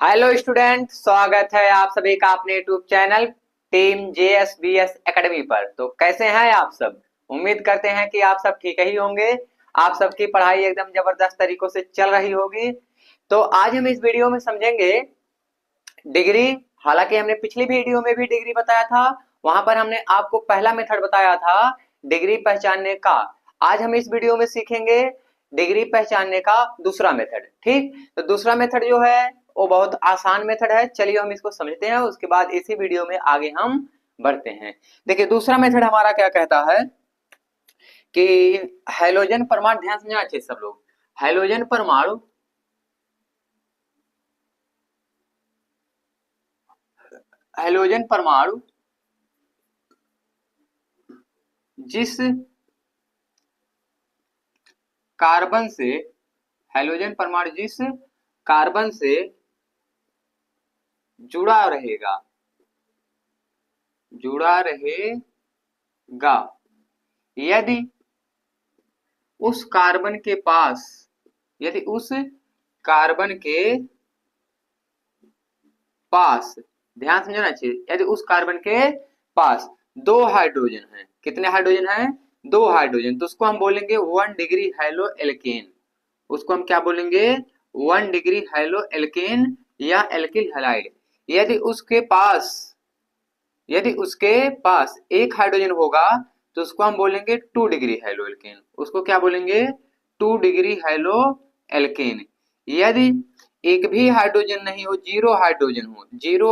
Hello student, स्वागत है आप सभी का अपने YouTube channel team JSBS academy पर। तो कैसे हैं आप सब? उम्मीद करते हैं कि आप सब ठीक ही होंगे। आप सबकी पढ़ाई एकदम जबरदस्त तरीकों से चल रही होगी। तो आज हम इस वीडियो में समझेंगे डिग्री। हालांकि हमने पिछली वीडियो में भी डिग्री बताया था, वहां पर हमने आपको पहला मेथड बताया था डिग्री पहचानने का। आज हम इस वीडियो में सीखेंगे डिग्री पहचानने का दूसरा मेथड। ठीक, तो दूसरा मेथड जो है वो बहुत आसान मेथड है। चलिए हम इसको समझते हैं, उसके बाद इसी वीडियो में आगे हम बढ़ते हैं। देखिए दूसरा मेथड हमारा क्या कहता है कि हैलोजन परमाणु, ध्यान समझना चाहिए सब लोग। हैलोजन परमाणु हैलोजन परमाणु जिस कार्बन से हैलोजन परमाणु जिस कार्बन से जुड़ा रहेगा यदि उस कार्बन के पास यदि उस कार्बन के पास ध्यान समझना चाहिए, यदि उस कार्बन के पास दो हाइड्रोजन है। कितने हाइड्रोजन है? दो हाइड्रोजन। तो उसको हम बोलेंगे 1 डिग्री हैलो एल्केन। उसको हम क्या बोलेंगे? 1 डिग्री हैलो एल्केन या एल्किल हैलाइड। यदि उसके पास एक हाइड्रोजन होगा तो उसको हम बोलेंगे 2 डिग्री हैलो एल्केन। उसको क्या बोलेंगे? 2 डिग्री हैलो एल्केन। यदि एक भी हाइड्रोजन नहीं हो, जीरो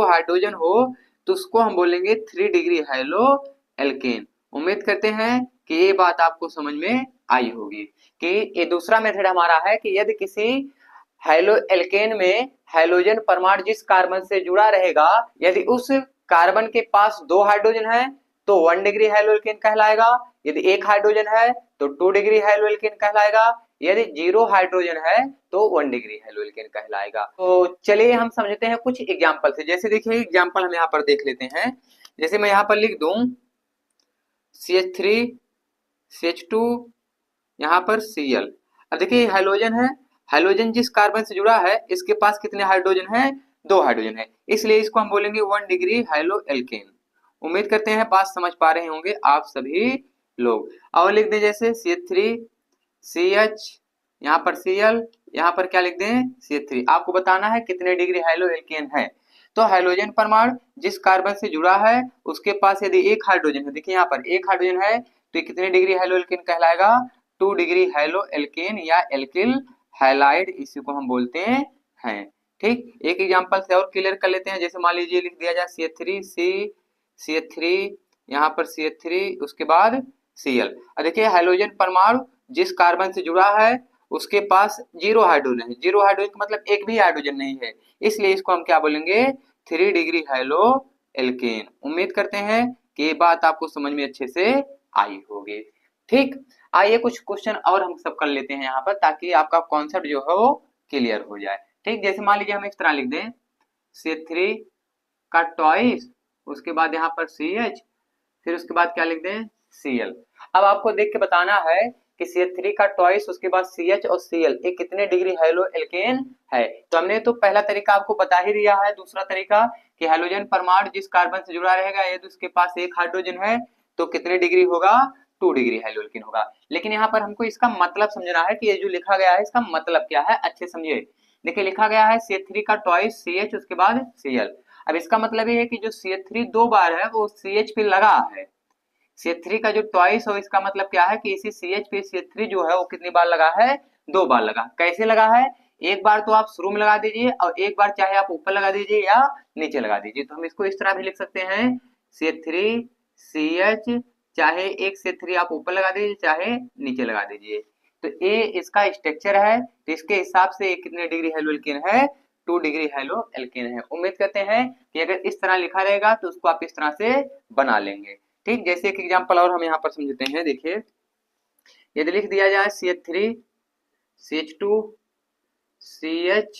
हाइड्रोजन हो तो उसको हम बोलेंगे 3 डिग्री हैलो एल्केन। उम्मीद करते हैं कि ये बात आपको समझ में आई होगी कि ये दूसरा मेथड हमारा है कि यदि किसी हैलो एल्केन में हैलोजन परमाणु जिस कार्बन से जुड़ा रहेगा, यदि उस कार्बन के पास दो हाइड्रोजन है तो 1 डिग्री हैलो एल्केन कहलाएगा। यदि एक हाइड्रोजन है तो 2 डिग्री हैलो एल्केन कहलाएगा। यदि जीरो हाइड्रोजन है तो 1 डिग्री हैलो एल्केन कहलाएगा। तो चलिए हम समझते हैं कुछ एग्जांपल से। जैसे देखिए एग्जांपल हम यहाँ पर देख लेते हैं। जैसे मैं यहाँ पर लिख दूं CH3 CH2 यहाँ पर Cl। अब देखिए हाइड्रोजन है, हाइड्रोजन जिस कार्बन से जुड़ा है इसके पास कितने हाइड्रोजन है? दो हाइड्रोजन है, इसलिए इसको हम बोलेंगे 1 डिग्री हैलो एल्केन। उम्मीद करते हैं बात समझ पा रहे होंगे आप सभी लोग। और लिख दें जैसे CH3 CH, यहाँ पर Cl, यहाँ पर क्या लिख दें? CH3। आपको बताना है कितने डिग्री हैलो एल्केन है। तो हाइड्रोजन परमाणु जिस कार्बन से जुड़ा है उसके पास यदि एक हाइड्रोजन है, देखिए यहाँ पर एक हाइड्रोजन है तो कितने डिग्री हैलो एल्केन कहलाएगा? 2 डिग्री हैलो एल्केन या एल्किल हैलाइड, इसी को हम बोलते हैं। ठीक, एक एग्जांपल से और क्लियर कर लेते हैं। जैसे मान लीजिए लिख दिया जाए CH3 यहाँ पर CH3 उसके बाद Cl। अब देखिए हाइड्रोजन परमाणु जिस कार्बन से जुड़ा है उसके पास जीरो हाइड्रोजन है। जीरो हाइड्रोजन का मतलब एक भी हाइड्रोजन नहीं है, इसलिए इसको हम क्या बोलेंगे? 3 डिग्री हैलो एल्केन। उम्मीद करते हैं कि ये बात आपको समझ में अच्छे से आई होगी। ठीक, आइए कुछ क्वेश्चन और हम सब कर लेते हैं यहाँ पर ताकि आपका कॉन्सेप्ट जो है वो क्लियर हो जाए। ठीक, जैसे मान लीजिए हम इस तरह लिख दें CH3 का ट्वाइस, उसके बाद यहाँ पर CH, फिर उसके बाद क्या लिख दें? Cl। अब आपको देख के बताना है कि CH3 का ट्वाइस उसके बाद CH और Cl ये कितने डिग्री हैलो एल्केन है। तो हमने तो पहला तरीका आपको बता ही दिया है। दूसरा तरीका कि हाइड्रोजन परमाणु जिस कार्बन से जुड़ा रहेगा यदि उसके पास एक हाइड्रोजन है तो कितने डिग्री होगा? 2 डिग्री हैलो एल्केन होगा। लेकिन यहाँ पर हमको इसका मतलब समझना है कि ये जो लिखा गया है इसका मतलब क्या है, अच्छे समझिए। देखिए लिखा गया है CH3 का ट्वाइस CH उसके बाद Cl। अब इसका मतलब ये है कि जो CH3 दो बार है वो CH पे लगा है। CH3 का जो ट्वाइस हो इसका मतलब क्या है कि इसी CH पे CH3 जो है वो कितनी बार लगा है? दो बार लगा। कैसे लगा है? एक बार तो आप शुरू में लगा दीजिए और एक बार चाहे आप ऊपर लगा दीजिए या नीचे लगा दीजिए। तो हम इसको इस तरह भी लिख सकते हैं CH3 CH, चाहे एक CH3 आप ऊपर लगा दीजिए चाहे नीचे लगा दीजिए। तो ये इसका स्ट्रक्चर है। तो इसके हिसाब से ये कितने डिग्री हैलो एल्केन है? 2 डिग्री हैलो एल्केन है। उम्मीद करते हैं कि अगर इस तरह लिखा रहेगा तो उसको आप इस तरह से बना लेंगे। ठीक, जैसे एक एग्जांपल और हम यहाँ पर समझते हैं। देखिए यदि लिख दिया जाए CH3 CH2 CH,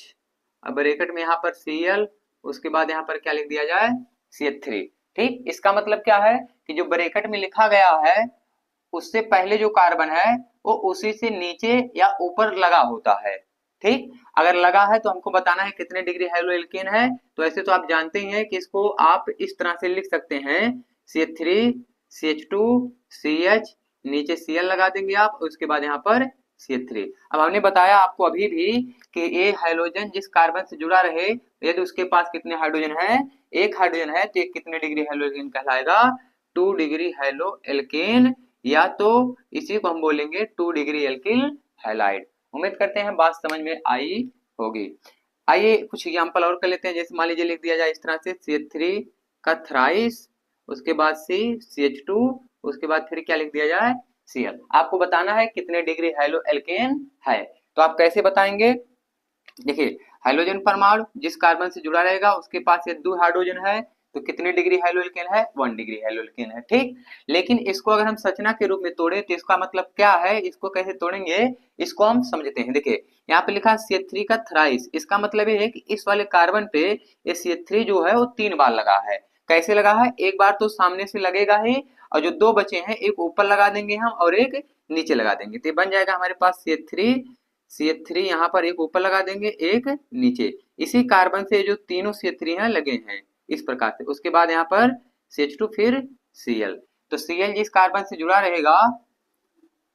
अब ब्रैकेट में यहाँ पर Cl, उसके बाद यहाँ पर क्या लिख दिया जाए? CH3। ठीक, इसका मतलब क्या है कि जो ब्रैकेट में लिखा गया है उससे पहले जो कार्बन है वो उसी से नीचे या ऊपर लगा होता है। ठीक, अगर लगा है तो हमको बताना है कितने डिग्री हैलो एल्केन है। तो ऐसे तो आप जानते ही हैं कि इसको आप इस तरह से लिख सकते हैं CH3 CH2 CH, नीचे Cl लगा देंगे आप, उसके बाद यहाँ पर CH3। अब हमने बताया आपको अभी भी कि ये हाइड्रोजन जिस कार्बन से जुड़ा रहे यदि उसके पास कितने हाइड्रोजन है, एक हाइड्रोजन है, तो ये कितने डिग्री हैलो एल्केन कहलाएगा, 2 डिग्री हैलो एल्केन, या तो इसी को हम बोलेंगे 2 डिग्री एल्किल हैलाइड। उम्मीद करते हैं बात समझ में आई होगी। आइए कुछ एग्जांपल और कर लेते हैं। जैसे मान लीजिए लिख दिया जाए इस तरह से CH3 का थ्राइस, उसके बाद CH2, उसके बाद फिर क्या लिख दिया जाए Cl। आपको बताना है कितने डिग्री हैलो एल्केन है। तो आप कैसे बताएंगे, देखिए हाइड्रोजन परमाणु जिस कार्बन से जुड़ा रहेगा उसके पास ये 2 हाइड्रोजन है, तो कितने डिग्री हैलो एल्केन है, 1 डिग्री हैलो एल्केन है। ठीक, लेकिन इसको अगर हम संरचना के रूप में तोड़े तो इसका मतलब क्या है, इसको कैसे तोड़ेंगे इसको हम समझते हैं। देखिए यहाँ पे लिखा CH3 का थ्राइस, इसका मतलब ये है कि इस वाले कार्बन पे ये CH3 जो है वो 3 बार लगा है। कैसे लगा है, एक बार तो सामने से लगेगा ही, और जो 2 बचे हैं एक ऊपर लगा देंगे हम और एक नीचे लगा देंगे, तो बन जाएगा हमारे पास CH3 यहाँ पर एक ऊपर लगा देंगे एक नीचे। इसी कार्बन से जो तीनों CH3 हैं लगे हैं इस प्रकार से। उसके बाद यहाँ पर CH2 फिर Cl, तो Cl जिस कार्बन से जुड़ा रहेगा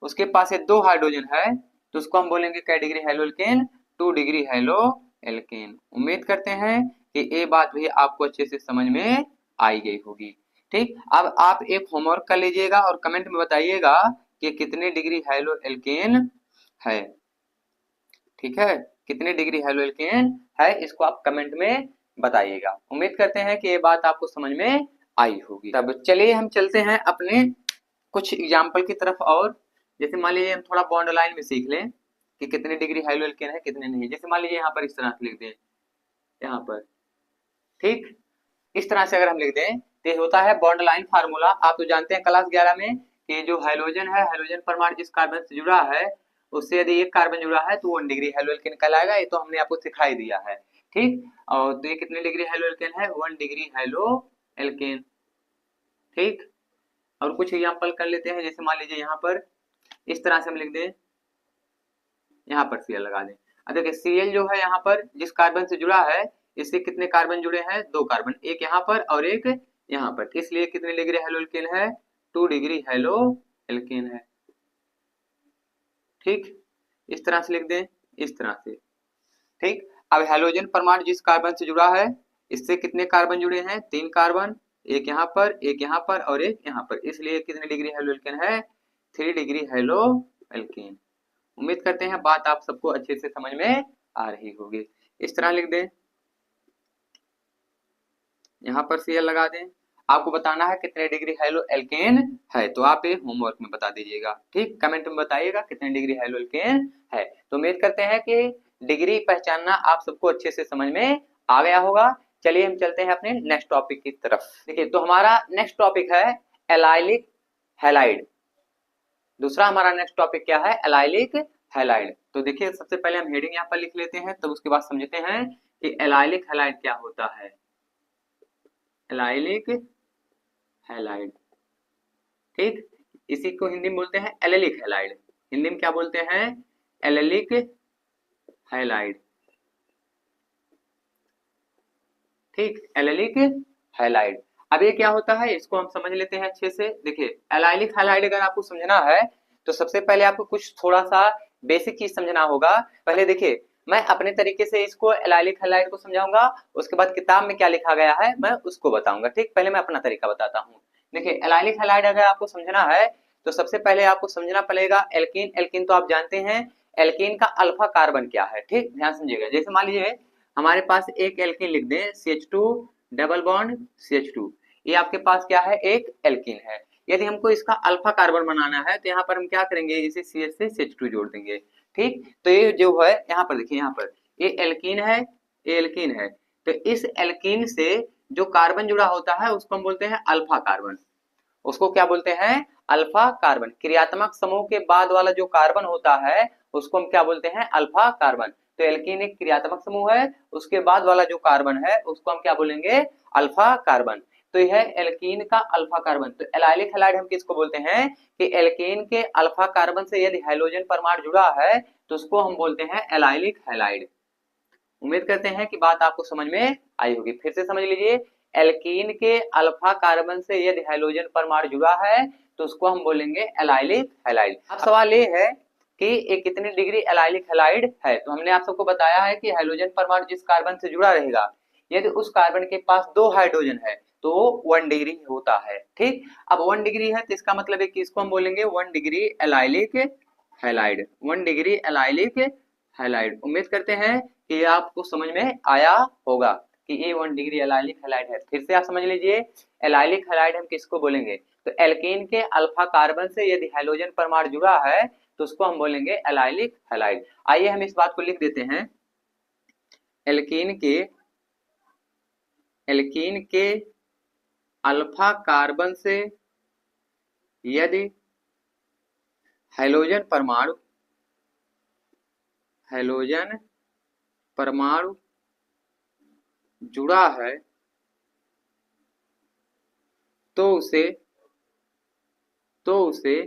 उसके पास ये 2 हाइड्रोजन है, तो उसको हम बोलेंगे क्या degree halo alkane, 2 degree halo alkane. उम्मीद करते हैं कि ये बात भी आपको अच्छे से समझ में आई गई होगी। ठीक, अब आप एक होमवर्क कर लीजिएगा और कमेंट में बताइएगा कि कितने डिग्री हैलो एल्केन है। ठीक है, कितने डिग्री हैलो एल्केन है इसको आप कमेंट में बताइएगा। उम्मीद करते हैं कि ये बात आपको समझ में आई होगी। तब चलिए हम चलते हैं अपने कुछ एग्जाम्पल की तरफ। और जैसे मान लीजिए हम थोड़ा बॉन्ड लाइन में सीख लें कि कितने डिग्री हैलो एल्केन है कितने नहीं। जैसे मान लीजिए यहाँ पर इस तरह से लिख दें, यहाँ पर ठीक इस तरह से अगर हम लिख दें तो होता है बॉन्ड लाइन फार्मूला। आप तो जानते हैं क्लास 11 में कि जो हाइड्रोजन है, हाइड्रोजन परमाणु जिस कार्बन से जुड़ा है उससे यदि एक कार्बन जुड़ा है तो 1 डिग्री हैलो एल्केन कहलाएगा। ये तो हमने आपको सिखाई दिया है। ठीक, और तो ये कितने डिग्री हैलो एल्केन है, 1 डिग्री हैलो एल्केन। ठीक, और कुछ एग्जांपल कर लेते हैं। जैसे मान लीजिए यहाँ पर इस तरह से हम लिख दें, यहाँ पर Cl लगा दें। अब देखिए Cl जो है यहाँ पर जिस कार्बन से जुड़ा है इससे कितने कार्बन जुड़े हैं, 2 कार्बन, एक यहाँ पर और एक यहाँ पर, इसलिए कितने डिग्री हैलो एल्केन है, 2 डिग्री हैलो एल्केन है। ठीक, इस तरह से लिख दें, इस तरह से। ठीक, अब हाइड्रोजन परमाणु जिस कार्बन से जुड़ा है इससे कितने कार्बन जुड़े हैं, 3 कार्बन, एक यहाँ पर, एक यहाँ पर और एक यहाँ पर, इसलिए कितने डिग्री हैलो एल्केन है, 3 डिग्री हैलो एल्केन। उम्मीद करते हैं बात आप सबको अच्छे से समझ में आ रही होगी। इस तरह लिख दें, यहाँ पर Cl लगा दें। आपको बताना है कितने डिग्री हैलो एल्केन है, तो आप ये होमवर्क में बता दीजिएगा। ठीक, कमेंट में बताइएगा कितने डिग्री हैलो एल्केन है। तो उम्मीद करते हैं कि डिग्री पहचानना आप सबको अच्छे से समझ में आ गया होगा। चलिए हम चलते हैं अपने नेक्स्ट टॉपिक की तरफ। देखिए तो हमारा नेक्स्ट टॉपिक है एलाइलिक हैलाइड। दूसरा हमारा नेक्स्ट टॉपिक क्या है, एलाइलिक हैलाइड। तो देखिए सबसे पहले हम हेडिंग यहाँ पर लिख लेते हैं, तब उसके बाद समझते हैं कि एलाइलिक हैलाइड क्या होता है। एलाइलिक हैलाइड, ठीक, इसी को हिंदी में बोलते हैं एलेलिक हैलाइड। हिंदी में क्या बोलते हैं, एलेलिक हैलाइड। ठीक, एलेलिक हैलाइड। अब ये क्या होता है इसको हम समझ लेते हैं अच्छे से। देखिए एलाइलिक हैलाइड अगर आपको समझना है तो सबसे पहले आपको कुछ थोड़ा सा बेसिक चीज समझना होगा। पहले देखिए मैं अपने तरीके से इसको एलाइलिक हैलाइड को समझाऊंगा, उसके बाद किताब में क्या लिखा गया है मैं उसको बताऊंगा। ठीक, पहले मैं अपना तरीका बताता हूँ। देखिए एलाइलिक हैलाइड अगर आपको समझना है तो सबसे पहले आपको समझना पड़ेगा एल्कीन। एल्कीन तो आप जानते हैं, एल्कीन का अल्फा कार्बन क्या है। ठीक, ध्यान समझिएगा। जैसे मान लीजिए हमारे पास एक एल्कीन लिख दें, CH2 डबल बॉन्ड CH2, ये आपके पास क्या है, एक एल्कीन है। यदि हमको इसका अल्फा कार्बन बनाना है तो यहाँ पर हम क्या करेंगे, इसे CH से CH2 जोड़ देंगे। ठीक, तो ये जो है यहाँ पर देखिए, यहाँ पर ये एल्कीन है, ये एल्कीन है, तो इस एल्कीन से जो कार्बन जुड़ा होता है उसको हम बोलते हैं अल्फा कार्बन। उसको क्या बोलते हैं, अल्फा कार्बन। क्रियात्मक समूह के बाद वाला जो कार्बन होता है उसको हम क्या बोलते हैं, अल्फा कार्बन। तो एल्कीन एक क्रियात्मक समूह है, उसके बाद वाला जो कार्बन है उसको हम क्या बोलेंगे, अल्फा कार्बन। तो यह है एल्कीन का अल्फा कार्बन। तो एलाइलिक हैलाइड हम किसको बोलते हैं कि एल्केन के अल्फा कार्बन से यदि हाइड्रोजन परमाणु जुड़ा है तो उसको हम बोलते हैं एलाइलिक हैलाइड। उम्मीद करते हैं कि बात आपको समझ में आई होगी। फिर से समझ लीजिए, एल्कीन के अल्फा कार्बन से यदि हाइड्रोजन परमाणु जुड़ा है तो उसको हम बोलेंगे एलाइलिक हैलाइड। अब सवाल ये है कि ये कितनी डिग्री एलाइलिक हैलाइड है। तो हमने आप सबको बताया है कि हाइड्रोजन परमाणु जिस कार्बन से जुड़ा रहेगा यदि उस कार्बन के पास 2 हाइड्रोजन है तो 1 डिग्री होता है। ठीक, अब 1 डिग्री है तो इसका मतलब है कि इसको हम बोलेंगे 1 degree allylic halide, 1 degree allylic halide. उम्मीद करते हैं कि ये आपको समझ में आया होगा कि ये 1 डिग्री एलाइलिक हैलाइड है। फिर से आप समझ लीजिए, एलाइलिक हैलाइड हम किसको बोलेंगे तो एल्केन के अल्फा कार्बन से यदि हाइड्रोजन परमाणु जुड़ा है तो उसको हम बोलेंगे एलाइलिक हैलाइड। आइए हम इस बात को लिख देते हैं, एल्केन के अल्फा कार्बन से यदि हाइड्रोजन परमाणु जुड़ा है तो उसे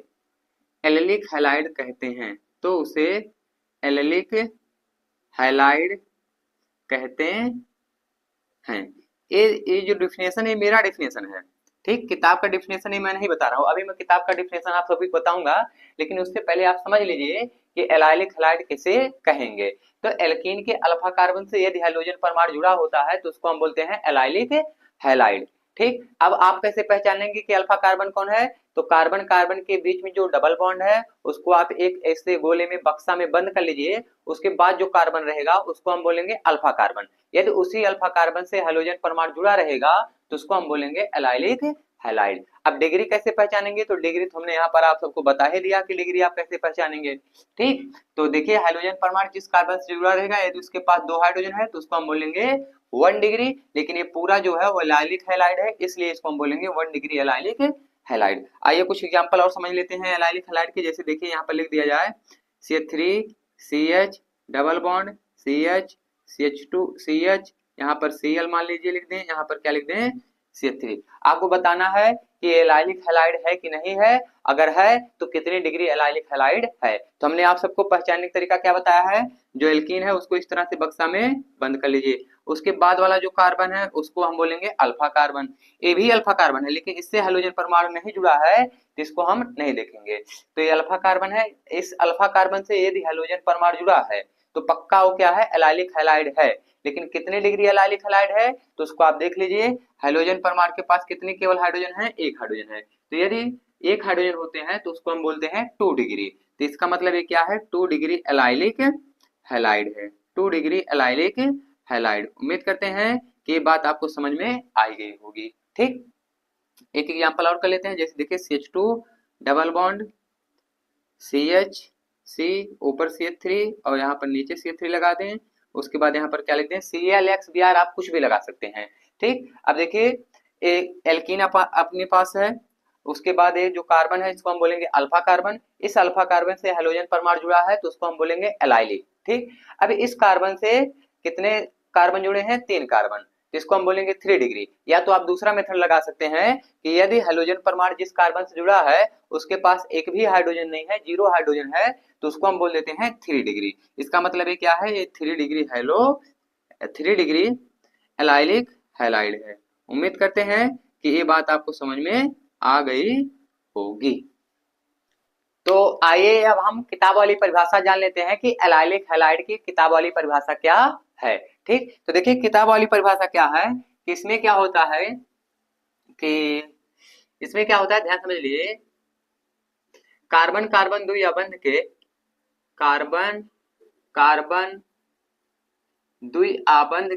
एलिलिक हैलाइड कहते हैं। तो उसे एलिलिक हैलाइड कहते हैं। ये जो डिफिनेशन है मेरा डिफिनेशन है, ठीक, किताब का डिफिनेशन ही मैं नहीं बता रहा हूँ। अभी मैं किताब का डिफिनेशन आप सभी को बताऊंगा, लेकिन उससे पहले आप समझ लीजिए कि एलाइलिक हैलाइड किसे कहेंगे। तो एल्कीन के अल्फा कार्बन से यदि हाइड्रोजन परमाणु जुड़ा होता है तो उसको हम बोलते हैं एलाइलिक हैलाइड। ठीक, अब आप कैसे पहचानेंगे कि अल्फा कार्बन कौन है तो कार्बन कार्बन के बीच में जो डबल बॉन्ड है उसको आप एक ऐसे गोले में बक्सा में बंद कर लीजिए, उसके बाद जो कार्बन रहेगा उसको हम बोलेंगे अल्फा कार्बन। यदि उसी अल्फा कार्बन से हाइड्रोजन परमाणु जुड़ा रहेगा तो उसको हम बोलेंगे एलाइलिक हैलाइड। अब डिग्री कैसे पहचानेंगे तो डिग्री तो हमने यहाँ पर आप सबको बता ही दिया कि डिग्री आप कैसे पहचानेंगे। ठीक, तो देखिए हाइड्रोजन परमाणु जिस कार्बन से जुड़ा रहेगा यदि उसके पास 2 हाइड्रोजन है तो उसको हम बोलेंगे 1 डिग्री, लेकिन ये पूरा जो है वो एलाइलिक हैलाइड है इसलिए इसको हम बोलेंगे 1 डिग्री एलाइलिक हैलाइड। आइए कुछ एग्जांपल और समझ लेते हैं एलाइलिक हैलाइड के। जैसे देखिए यहाँ पर लिख दिया जाए CH3CH double bond CH CH2 CH, यहाँ पर Cl मान लीजिए लिख दें, यहाँ पर क्या लिख दें CH3। आपको बताना है कि एलाइलिक हैलाइड है कि नहीं है, अगर है तो कितनी डिग्री एलाइलिक हैलाइड है। तो हमने आप सबको पहचानने का तरीका क्या बताया है, जो एल्कीन है उसको इस तरह से बक्सा में बंद कर लीजिए, उसके बाद वाला जो कार्बन है उसको हम बोलेंगे अल्फा कार्बन। ये भी अल्फा कार्बन है लेकिन इससे हाइड्रोजन परमाणु नहीं जुड़ा है तो इसको हम नहीं देखेंगे। तो ये अल्फा कार्बन है, इस अल्फा कार्बन से यदि हाइड्रोजन परमाणु जुड़ा है तो पक्का वो क्या है एलाइलिक हैलाइड है। लेकिन कितने डिग्री एलाइलिक हैलाइड है तो उसको आप देख लीजिए, हाइड्रोजन परमाणु के पास कितनी केवल हाइड्रोजन है, 1 हाइड्रोजन है। तो यदि 1 हाइड्रोजन होते हैं तो उसको हम बोलते हैं 2 डिग्री। तो इसका मतलब ये क्या है 2 डिग्री एलाइलिक हैलाइड है, 2 डिग्री एलाइलिक हैलाइड। उम्मीद करते हैं कि ये बात आपको समझ में आई गई होगी। ठीक, एक एग्जांपल और कर लेते हैं। जैसे देखिए CH2 डबल बॉन्ड CH ऊपर CH3 और यहाँ पर नीचे CH3 लगा दें, उसके बाद यहाँ पर क्या लिखते हैं ClXBr, आप कुछ भी लगा सकते हैं। ठीक, अब देखिए एक एल्कीन अपने पास है, उसके बाद ये जो कार्बन है इसको हम बोलेंगे अल्फा कार्बन। इस अल्फा कार्बन से हाइड्रोजन परमाणु जुड़ा है तो उसको हम बोलेंगे एलाइलिक। ठीक, अब इस कार्बन से कितने कार्बन जुड़े हैं, 3 कार्बन, जिसको हम बोलेंगे 3 डिग्री। या तो आप दूसरा मेथड लगा सकते हैं कि यदि हाइड्रोजन परमाणु जिस कार्बन से जुड़ा है उसके पास एक भी हाइड्रोजन नहीं है, 0 हाइड्रोजन है, तो उसको हम बोल देते हैं 3 डिग्री। इसका मतलब ये क्या है, ये 3 डिग्री 3 डिग्री एलाइलिक हैलाइड है। उम्मीद करते हैं कि ये बात आपको समझ में आ गई होगी। तो आइए अब हम किताब वाली परिभाषा जान लेते हैं कि एलाइलिक हैलाइड की किताब वाली परिभाषा क्या है। ठीक, तो देखिए किताब वाली परिभाषा क्या है कि इसमें क्या होता है कि इसमें क्या होता है, ध्यान समझ लिए, कार्बन कार्बन द्वि आबंध के कार्बन कार्बन द्वि आबंध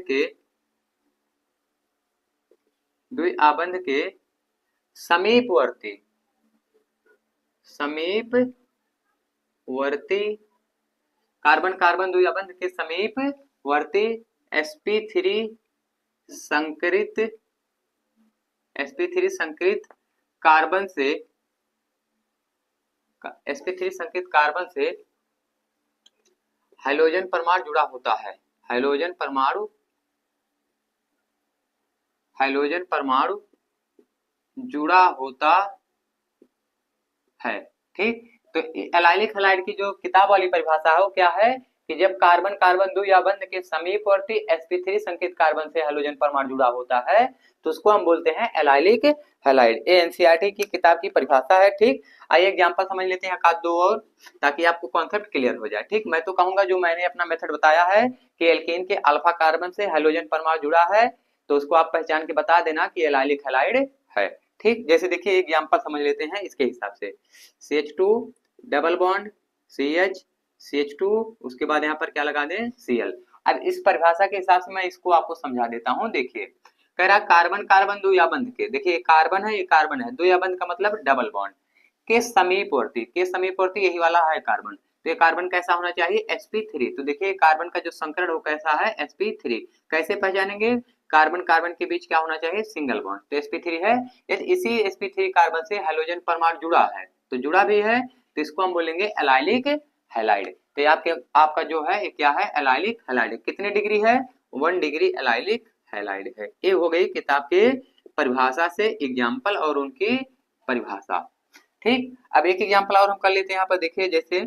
के समीपवर्ती कार्बन कार्बन द्वि आबंध के समीपवर्ती sp3 संकरित कार्बन से हाइड्रोजन परमाणु जुड़ा होता है। हाइड्रोजन परमाणु जुड़ा होता है। ठीक, तो एलाइलिक हैलाइड की जो किताब वाली परिभाषा है वो क्या है कि जब कार्बन कार्बन द्विया बंध के समीपवर्ती sp3 संकेत कार्बन से हैलोजन परमाणु जुड़ा होता है तो उसको हम बोलते हैं एलाइलिक हैलाइड। ये एनसीईआरटी की किताब की परिभाषा है। ठीक, आइए एग्जांपल समझ लेते हैं एक दो और, ताकि आपको कॉन्सेप्ट क्लियर हो जाए। ठीक, मैं तो कहूंगा जो मैंने अपना मेथड बताया है कि एल्केन के अल्फा कार्बन से हैलोजन परमाणु जुड़ा है तो उसको आप पहचान के बता देना कि एलाइलिक हैलाइड है। ठीक, जैसे देखिए एग्जांपल समझ लेते हैं इसके हिसाब से, CH2 double bond CH CH2, उसके बाद यहाँ पर क्या लगा दें Cl। अब इस परिभाषा के हिसाब से मैं इसको आपको समझा देता हूँ। देखिए कह रहा कार्बन कार्बन द्वियाबंध के, देखिए कार्बन है, ये कार्बन है, द्वियाबंध का मतलब डबल बॉन्ड के समीपवर्ती, के समीपवर्ती यही वाला है कार्बन, तो ये कार्बन कैसा होना चाहिए sp3। तो देखिए कार्बन का जो संकरण वो कैसा है sp3। कैसे पहचानेंगे, कार्बन कार्बन के बीच क्या होना चाहिए सिंगल बॉन्ड, तो sp3 है। यदि इसी sp3 कार्बन से हैलोजन परमाणु जुड़ा है तो जुड़ा भी है तो इसको हम बोलेंगे एलाइलिक हैलाइड। तो ये आपका जो है ये क्या है एलाइलिक हैलाइड। कितने डिग्री है 1 डिग्री एलाइलिक हैलाइड है। ये हो गई किताब के परिभाषा से एग्जाम्पल और उनकी परिभाषा। ठीक, अब एक एग्जाम्पल और हम कर लेते हैं। यहाँ पर देखिए जैसे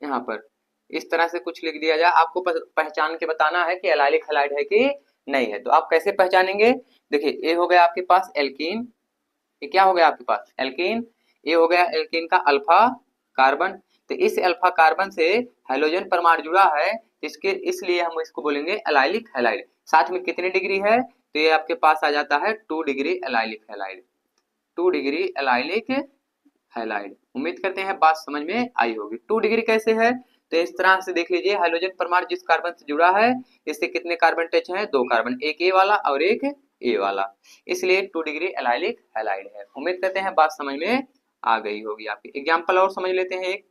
यहाँ पर इस तरह से कुछ लिख दिया जाए, आपको पहचान के बताना है कि एलाइलिक हैलाइड है कि नहीं है। तो आप कैसे पहचानेंगे, देखिए ये हो गया आपके पास एल्कीन, ये क्या हो गया आपके पास एल्कीन, ये हो गया एल्कीन का अल्फा कार्बन। तो इस अल्फा कार्बन से हैलोजन परमाणु जुड़ा है इसके, इसलिए हम इसको बोलेंगे एलाइलिक हैलाइड। साथ में कितनी डिग्री है, तो ये आपके पास आ जाता है 2 degree allylic halide, 2 degree allylic halide. उम्मीद करते हैं बात समझ में आई होगी। 2 डिग्री कैसे है, तो इस तरह से देख लीजिए हाइड्रोजन परमाणु जिस कार्बन से जुड़ा है इससे कितने कार्बन टच हैं, 2 कार्बन, एक ए वाला और एक ए वाला, इसलिए 2 डिग्री एलाइलिक हैलाइड है। उम्मीद करते हैं बात समझ में आ गई होगी आपकी। एग्जाम्पल और समझ लेते हैं एक,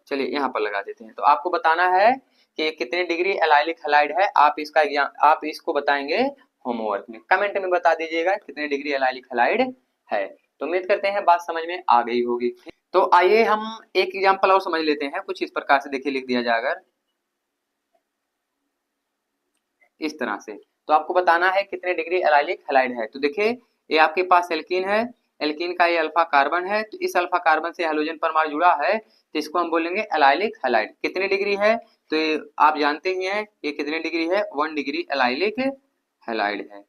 चलिए यहाँ पर लगा देते हैं। तो आपको बताना है कि कितने डिग्री एलाइलिक हैलाइड है, आप इसका आप इसको बताएंगे होमवर्क में, कमेंट में बता दीजिएगा कितने डिग्री एलाइलिक हैलाइड है। तो उम्मीद करते हैं बात समझ में आ गई होगी। तो आइए हम एक एग्जांपल और समझ लेते हैं। कुछ इस प्रकार से देखिए लिख दिया जाए अगर इस तरह से, तो आपको बताना है कितने डिग्री एलाइलिक हैलाइड है। तो देखिए ये आपके पास एल्कीन है, एल्कीन का ये अल्फा कार्बन है, तो इस अल्फा कार्बन से हैलोजन परमाणु जुड़ा है तो इसको हम बोलेंगे एलाइलिक हैलाइड। कितने डिग्री है, तो ये आप जानते ही हैं ये कितने डिग्री है, 1 डिग्री एलाइलिक हैलाइड है।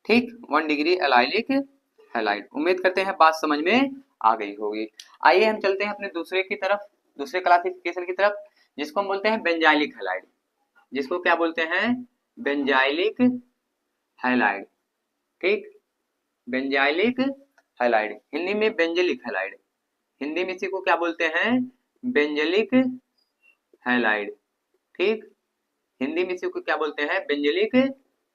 ठीक, 1 डिग्री एलाइलिक हैलाइड। उम्मीद करते हैं बात समझ में आ गई होगी। आइए हम चलते हैं अपने दूसरे की तरफ, दूसरे क्लासिफिकेशन की तरफ, जिसको हम बोलते हैं बेंजाइलिक हैलाइड। जिसको क्या बोलते हैं, बेंजाइलिक हैलाइड। ठीक, बेंजाइलिक हैलाइड, हिंदी में बेंजलिक हैलाइड, हिंदी में इसी को क्या बोलते हैं बेंजलिक हैलाइड। ठीक, हिंदी में इसी को क्या बोलते हैं बेंजलिक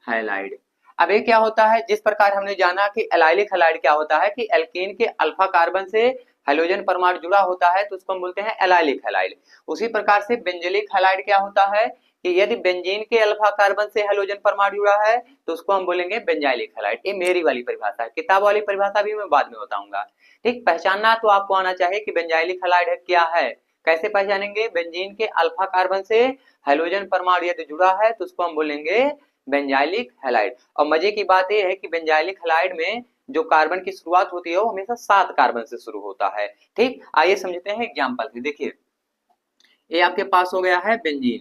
हैलाइड। अब ये क्या होता है, जिस प्रकार हमने जाना कि एलाइलिक हैलाइड क्या होता है कि एल्केन के अल्फा कार्बन से हैलोजन परमाणु जुड़ा होता है तो उसको हम बोलते हैं एलाइलिक हैलाइड। उसी प्रकार से बेंजलिक हैलाइड क्या होता है कि यदि बेंजीन के अल्फा कार्बन से हैलोजन परमाणु जुड़ा है तो उसको हम बोलेंगे बेंजाइलिक हैलाइड। ये मेरी वाली परिभाषा है, किताब वाली परिभाषा भी मैं बाद में बताऊंगा। ठीक, पहचानना तो आपको आना चाहिए कि बेंजाइलिक हैलाइड क्या है। कैसे पहचानेंगे, बेंजीन के अल्फा कार्बन से हैलोजन परमाणु यदि जुड़ा है तो उसको हम बोलेंगे बेंजाइलिक हैलाइड। और मजे की बात यह है कि बेंजाइलिक हैलाइड में जो कार्बन की शुरुआत होती है वो हमेशा 7 कार्बन से शुरू होता है। ठीक, आइए समझते हैं एग्जांपल से। देखिए ये आपके पास हो गया है बेंजीन,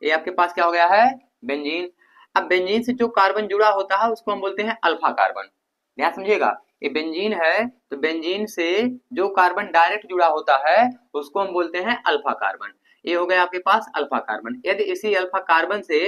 ये आपके पास क्या हो गया है बेंजीन। अब बेंजीन से जो कार्बन जुड़ा होता है उसको हम बोलते हैं अल्फा कार्बन। ध्यान समझिएगा, ये बेंजीन है तो बेंजीन से जो कार्बन डायरेक्ट जुड़ा होता है उसको हम बोलते हैं अल्फा कार्बन। ये हो गया आपके पास अल्फा कार्बन। यदि इसी अल्फा कार्बन से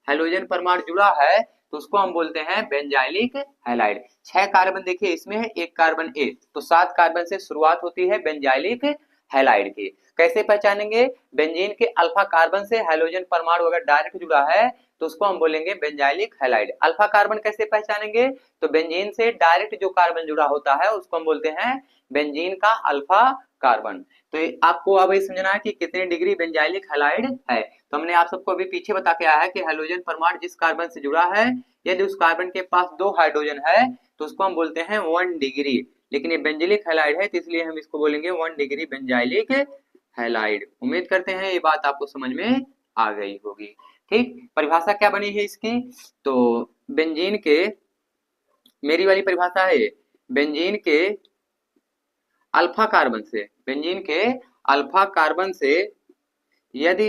हैलोजन परमाणु जुड़ा है तो उसको हम बोलते हैं बेंजाइलिक हैलाइड। 6 कार्बन देखिए इसमें है, 1 कार्बन ए, तो 7 कार्बन से शुरुआत होती है बेंजाइलिक हैलाइड की। कैसे पहचानेंगे, बेंजीन के अल्फा कार्बन से हैलोजन परमाणु अगर डायरेक्ट जुड़ा है तो उसको हम बोलेंगे बेंजाइलिक हैलाइड। अल्फा कार्बन कैसे पहचानेंगे, तो बेंजीन से डायरेक्ट जो कार्बन जुड़ा होता है उसको हम बोलते हैं बेंजीन का अल्फा कार्बन। तो आपको अब ये समझना है कि कितने डिग्री बेंजाइलिक हैलाइड है। तो हमने आप सबको अभी पीछे बता के आया है कि हैलोजन परमाणु जिस कार्बन से जुड़ा है यदि उस कार्बन के पास 2 हाइड्रोजन है तो उसको हम बोलते हैं 1 डिग्री, लेकिन ये बेंजाइलिक हैलाइड है तो इसलिए हम इसको बोलेंगे 1 डिग्री बेंजाइलिक हैलाइड। उम्मीद करते हैं ये बात आपको समझ में आ गई होगी। ठीक, परिभाषा क्या बनी है इसकी, तो बेंजीन के, मेरी वाली परिभाषा है ये, बेंजीन के अल्फा कार्बन से, बेंजीन के अल्फा कार्बन से यदि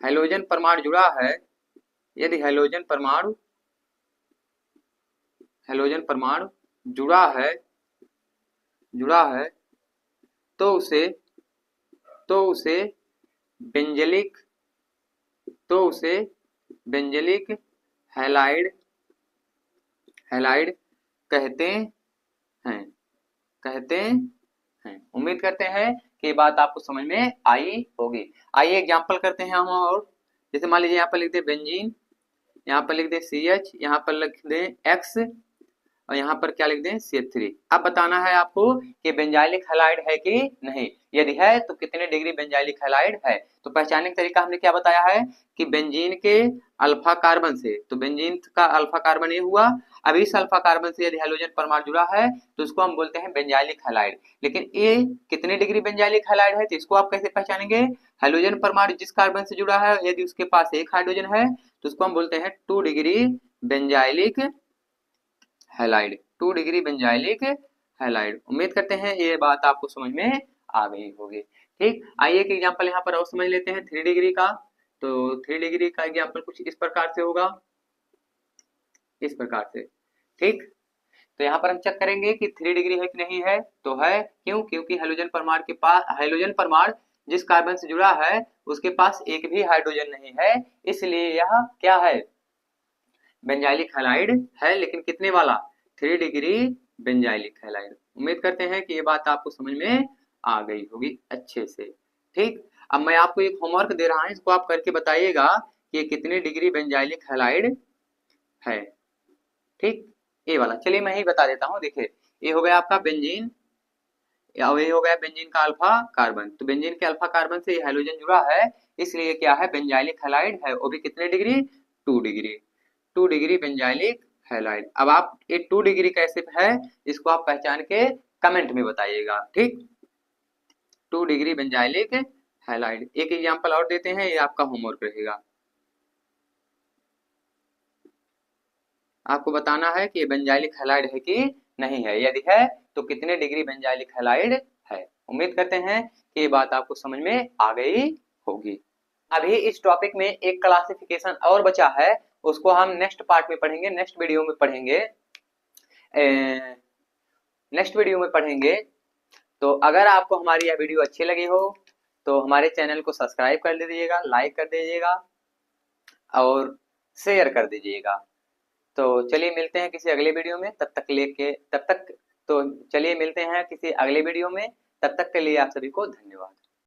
हाइड्रोजन परमाणु जुड़ा है, यदि हाइड्रोजन परमाणु जुड़ा है तो उसे बेंजलिक हैलाइड कहते हैं। उम्मीद करते हैं कि ये बात आपको समझ में आई होगी। आइए एग्जांपल करते हैं हम, और जैसे मान लीजिए यहाँ पर लिख दे बेंजीन, यहाँ पर लिख दे CH, यहाँ पर लिख दे X, और यहाँ पर क्या लिख दें CH3। अब बताना है आपको कि बेंजाइलिक हैलाइड है कि नहीं, यदि है तो कितने डिग्री बेंजाइलिक हैलाइड है। तो पहचानने का तरीका हमने क्या बताया है कि बेंजीन के अल्फा कार्बन से, तो बेंजीन का अल्फा कार्बन ये हुआ, अब इस अल्फा कार्बन से यदि हाइड्रोजन परमाणु जुड़ा है तो उसको हम बोलते हैं बेंजाइलिक हैलाइड। लेकिन ये कितने डिग्री बेंजाइलिक हैलाइड है, तो इसको आप कैसे पहचानेंगे, हाइड्रोजन परमाणु जिस कार्बन से जुड़ा है यदि उसके पास एक हाइड्रोजन है तो उसको हम बोलते हैं 2 degree benzylic halide, 2 degree benzylic halide. उम्मीद करते हैं ये बात आपको समझ में आ गई होगी। ठीक, आइए एक एग्जांपल यहाँ पर और समझ लेते हैं 3 डिग्री का। तो 3 डिग्री का एग्जांपल कुछ इस प्रकार से होगा, इस प्रकार से। ठीक, तो यहाँ पर हम चेक करेंगे कि 3 डिग्री है कि नहीं है, तो है। क्यों, क्योंकि हाइड्रोजन परमाणु के पास, हाइड्रोजन परमाणु जिस कार्बन से जुड़ा है उसके पास एक भी हाइड्रोजन नहीं है, इसलिए यह क्या है, बेंजाइलिक हैलाइड है। लेकिन कितने वाला, 3 डिग्री बेंजाइलिक हैलाइड। उम्मीद करते हैं कि ये बात आपको समझ में आ गई होगी अच्छे से। ठीक, अब मैं आपको एक होमवर्क दे रहा हूं, इसको आप करके बताइएगा कि ये कितने डिग्री बेंजाइलिक हैलाइड है। ठीक, ये वाला चलिए मैं ही बता देता हूँ। देखिए ये हो गया आपका बेंजीन, ये हो गया बेंजीन का अल्फा कार्बन। तो बेंजीन के अल्फा कार्बन से हाइड्रोजन जुड़ा है, इसलिए क्या है, बेंजाइलिक हैलाइड है। वो भी कितने degree, 2 degree, 2 degree benzylic halide. अब आप ये 2 डिग्री कैसे है इसको आप पहचान के कमेंट में बताइएगा। ठीक, 2 डिग्री बेंजाइलिक हैलाइड। एक एग्जांपल और देते हैं, ये आपका होमवर्क रहेगा। आपको बताना है कि ये बेंजाइलिक हैलाइड है कि नहीं है, यदि है तो कितने डिग्री बेंजाइलिक हैलाइड है। उम्मीद करते हैं कि ये बात आपको समझ में आ गई होगी। अभी इस टॉपिक में एक क्लासिफिकेशन और बचा है, उसको हम नेक्स्ट पार्ट में पढ़ेंगे, नेक्स्ट वीडियो में पढ़ेंगे, तो अगर आपको हमारी यह वीडियो अच्छी लगी हो तो हमारे चैनल को सब्सक्राइब कर दीजिएगा, लाइक कर दीजिएगा और शेयर कर दीजिएगा। तो चलिए मिलते हैं किसी अगले वीडियो में, तो चलिए मिलते हैं किसी अगले वीडियो में, तब तक के लिए आप सभी को धन्यवाद।